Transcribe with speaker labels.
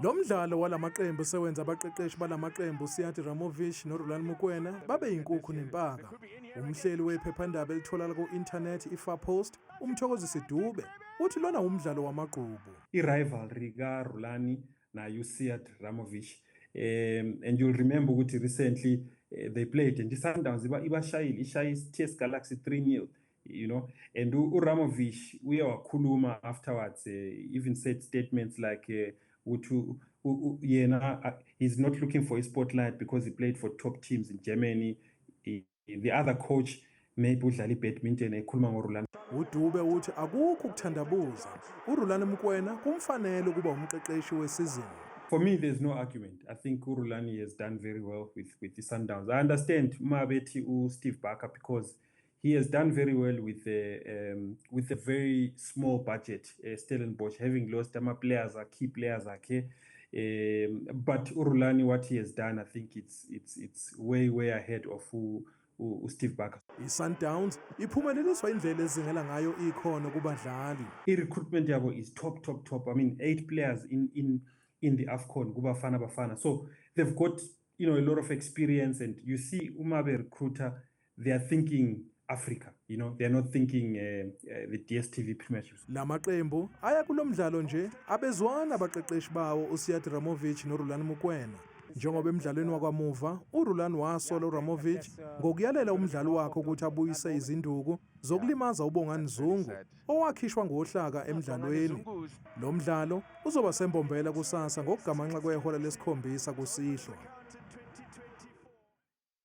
Speaker 1: Lo mdlalo walamaqembu sewenza abaqeqeshi balamaqembu Siad Ramovich noRulani Mokwena babe yinkukhu nempaka. Umhleli wephephandaba elitholakala ku-internet iFarPost, uMthokozisi Dube, uthi lona umdlalo wamagqubu.
Speaker 2: I-rivalry kaRulani nayu-Siad Ramovich. And you'll remember ukuthi recently they played and iSundowns ibashaye TS Galaxy 3-0, you know, and uRamovich uye wakhuluma afterwards, even said statements like he's not looking for a spotlight because he played for top teams in Germany. The other coach maybe udlala ibadminton ekhuluma ngoRulani.
Speaker 1: uDube uthi akukho ukuthandabuza, uRulani Mokwena kumfanele ukuba umqeqeshi wesizini.
Speaker 2: For me, there's no argument. I think uRulani has done very well with the Sundowns. I understand Mabethi Steve Barker because he has done very well with a very small budget. Stellenbosch having lost some players, key players, okay. But uRulani, what he has done, I think it's way ahead of Steve Barker.
Speaker 1: iSundowns iphumeleliswa indlela ezingela ngayo ikhono kubadlali.
Speaker 2: I-recruitment yabo is top. I mean, 8 players in the AFCON kubafana bafana. So they've got, you know, a lot of experience, and you see Umabe recruiter, they are thinking Africa, you know, they are not thinking the DStv Premiership.
Speaker 1: Lamaqembu aya kulomdlalo nje abezwana abaqeqeshi bawo uSiad Ramovich noRulani Mokwena. Njengoba emidlalweni wakwamuva uRulani wasola uRamovich ngokuyalela umdlali wakhe ukuthi abuyise izinduku zokulimaza uBongani Zungu owakhishwa ngohlaka emidlalweni. Lo mdlalo uzoba sembombela kusasa ngokugamanxa kwehola lesikhombisa kusihlwa.